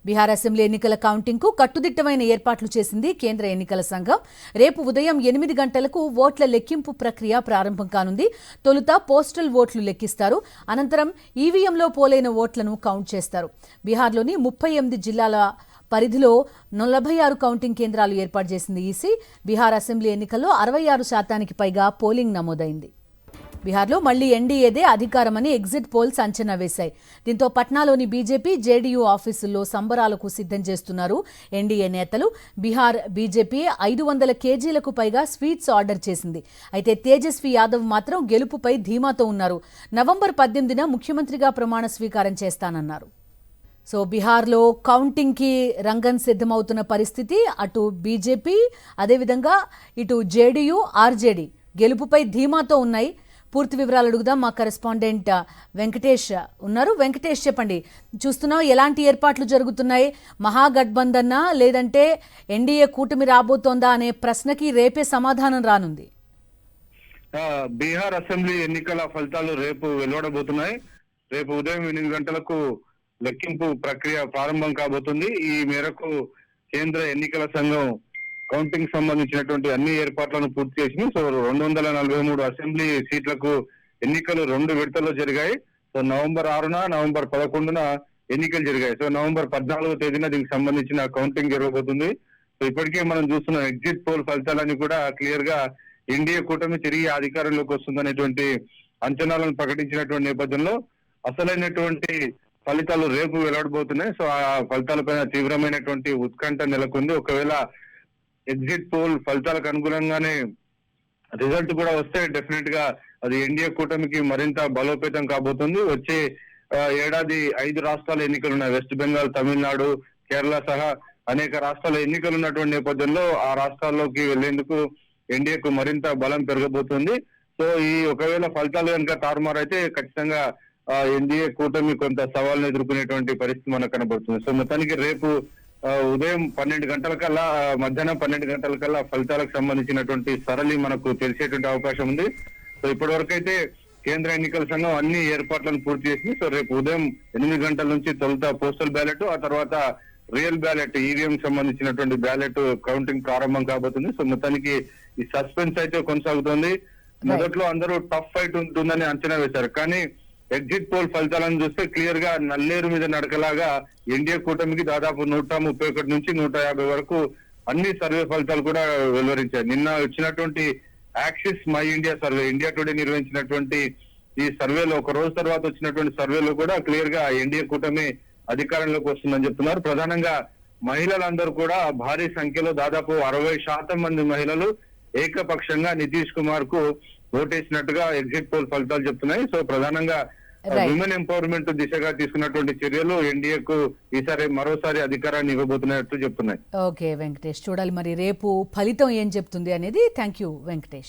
Bihar assembly ఎన్నికల counting కు కట్టుదిట్టమైన ఏర్పాట్లు చేసింది కేంద్ర ఎన్నికల సంఘం. రేపు ఉదయం 8 గంటలకు ఓట్ల లెక్కింపు ప్రక్రియ ప్రారంభం కానుంది. తొలుత పోస్టల్ ఓట్లు లెక్కిస్తారు. అనంతరం ఈవీఎంలో పోలైన ఓట్లను కౌంట్ చేస్తారు. బీహార్లోని 38 జిల్లాల పరిధిలో 46 కౌంటింగ్ కేంద్రాలు ఏర్పాటు చేసింది ఈసీ. బీహార్ అసెంబ్లీ ఎన్నికల్లో 66% పైగా పోలింగ్ నమోదైంది. బీహార్లో మళ్లీ ఎన్డీఏదే అధికారమని ఎగ్జిట్ పోల్స్ అంచనా వేశాయి. దీంతో పట్నాలోని బీజేపీ, జేడీయూ ఆఫీసుల్లో సంబరాలకు సిద్ధం చేస్తున్నారు ఎన్డీఏ నేతలు. బీహార్ బీజేపీ 500 కేజీలకు పైగా స్వీట్స్ ఆర్డర్ చేసింది. అయితే తేజస్వి యాదవ్ మాత్రం గెలుపుపై ధీమాతో ఉన్నారు. నవంబర్ 18న ముఖ్యమంత్రిగా ప్రమాణ స్వీకారం చేస్తానన్నారు. సో బీహార్లో కౌంటింగ్కి రంగం సిద్ధమవుతున్న పరిస్థితి. అటు బీజేపీ, అదేవిధంగా ఇటు జేడీయూ, ఆర్జేడీ గెలుపుపై ధీమాతో ఉన్నాయి. పూర్తి వివరాలు అడుగుదాం. మా కరెస్పాండెంట్ వెంకటేష్ ఉన్నారు. వెంకటేష్, చెప్పండి, చూస్తున్నాం ఎలాంటి ఏర్పాట్లు జరుగుతున్నాయి? మహాగఠబంధన్ లేదంటే ఎన్డీఏ కూటమి రాబోతోందా అనే ప్రశ్నకి రేపే సమాధానం రానుంది. బీహార్ అసెంబ్లీ ఎన్నికల ఫలితాలు రేపు వెలువడబోతున్నాయి. రేపు ఉదయం 8 గంటలకు లెక్కింపు ప్రక్రియ ప్రారంభం కాబోతుంది. ఈ మేరకు కేంద్ర ఎన్నికల సంఘం కౌంటింగ్ సంబంధించినటువంటి అన్ని ఏర్పాట్లను పూర్తి చేసింది. సో 243 అసెంబ్లీ సీట్లకు ఎన్నికలు 2 విడతల్లో జరిగాయి. సో నవంబర్ 6న, నవంబర్ 11న ఎన్నికలు జరిగాయి. సో నవంబర్ 14వ తేదీన దీనికి సంబంధించిన కౌంటింగ్ జరగబోతుంది. సో ఇప్పటికే మనం చూస్తున్న ఎగ్జిట్ పోల్ ఫలితాలన్నీ కూడా క్లియర్ గా ఎన్డీఏ కూటమి తిరిగి అధికారంలోకి వస్తుందనేటువంటి అంచనాలను ప్రకటించినటువంటి నేపథ్యంలో అసలైనటువంటి ఫలితాలు రేపు వెలువడబోతున్నాయి. సో ఆ ఫలితాలపైన తీవ్రమైనటువంటి ఉత్కంఠ నెలకొంది. ఒకవేళ ఎగ్జిట్ పోల్ ఫలితాలకు అనుగుణంగానే రిజల్ట్ కూడా వస్తే డెఫినెట్ గా అది ఎన్డీఏ కూటమికి మరింత బలోపేతం కాబోతుంది. వచ్చే ఏడాది 5 రాష్ట్రాల ఎన్నికలు ఉన్నాయి. వెస్ట్ బెంగాల్, తమిళనాడు, కేరళ సహా అనేక రాష్ట్రాల ఎన్నికలు ఉన్నటువంటి నేపథ్యంలో ఆ రాష్ట్రాల్లోకి వెళ్లేందుకు ఎన్డీఏకు మరింత బలం పెరగబోతుంది. సో ఈ ఒకవేళ ఫలితాలు కనుక తారుమారైతే ఖచ్చితంగా ఎన్డీఏ కూటమి కొంత సవాల్ను ఎదుర్కొనేటువంటి పరిస్థితి మనకు కనబడుతుంది. సో మొత్తానికి రేపు ఉదయం 12 గంటలకల్లా, మధ్యాహ్నం 12 గంటలకల్లా ఫలితాలకు సంబంధించినటువంటి సరళి మనకు తెలిసేటువంటి అవకాశం ఉంది. సో ఇప్పటి వరకు అయితే కేంద్ర ఎన్నికల సంఘం అన్ని ఏర్పాట్లను పూర్తి చేసింది. సో రేపు ఉదయం 8 గంటల నుంచి తొలుత పోస్టల్ బ్యాలెట్, ఆ తర్వాత రియల్ బ్యాలెట్, ఈవీఎం సంబంధించినటువంటి బ్యాలెట్ కౌంటింగ్ ప్రారంభం కాబోతుంది. సో మొత్తానికి ఈ సస్పెన్స్ అయితే కొనసాగుతోంది. మొదట్లో అందరూ టఫ్ ఫైట్ ఉంటుందని అంచనా వేశారు. కానీ ఎగ్జిట్ పోల్ ఫలితాలను చూస్తే క్లియర్ గా నల్లేరు మీద నడకలాగా ఎన్డీఏ కూటమికి దాదాపు 131 నుంచి 150 వరకు అన్ని సర్వే ఫలితాలు కూడా వెలువరించాయి. నిన్న వచ్చినటువంటి axis my India survey, India today నిర్వహించినటువంటి ఈ సర్వేలో, ఒక రోజు తర్వాత వచ్చినటువంటి సర్వేలో కూడా క్లియర్ గా ఎన్డీఏ కూటమి అధికారంలోకి వస్తుందని చెప్తున్నారు. ప్రధానంగా మహిళలందరూ కూడా భారీ సంఖ్యలో, దాదాపు 60% మంది మహిళలు ఏకపక్షంగా నితీష్ కుమార్ కు ఓటేసినట్టుగా ఎగ్జిట్ పోల్ ఫలితాలు చెప్తున్నాయి. సో ప్రధానంగా విమెన్ ఎంపవర్మెంట్ దిశగా తీసుకున్నటువంటి చర్యలు ఎన్డీఏకు ఈసారి మరోసారి అధికారాన్ని ఇవ్వబోతున్నట్టు చెప్తున్నాయి. ఓకే వెంకటేష్, చూడాలి మరి రేపు ఫలితం ఏం చెప్తుంది అనేది. Thank you Venkatesh.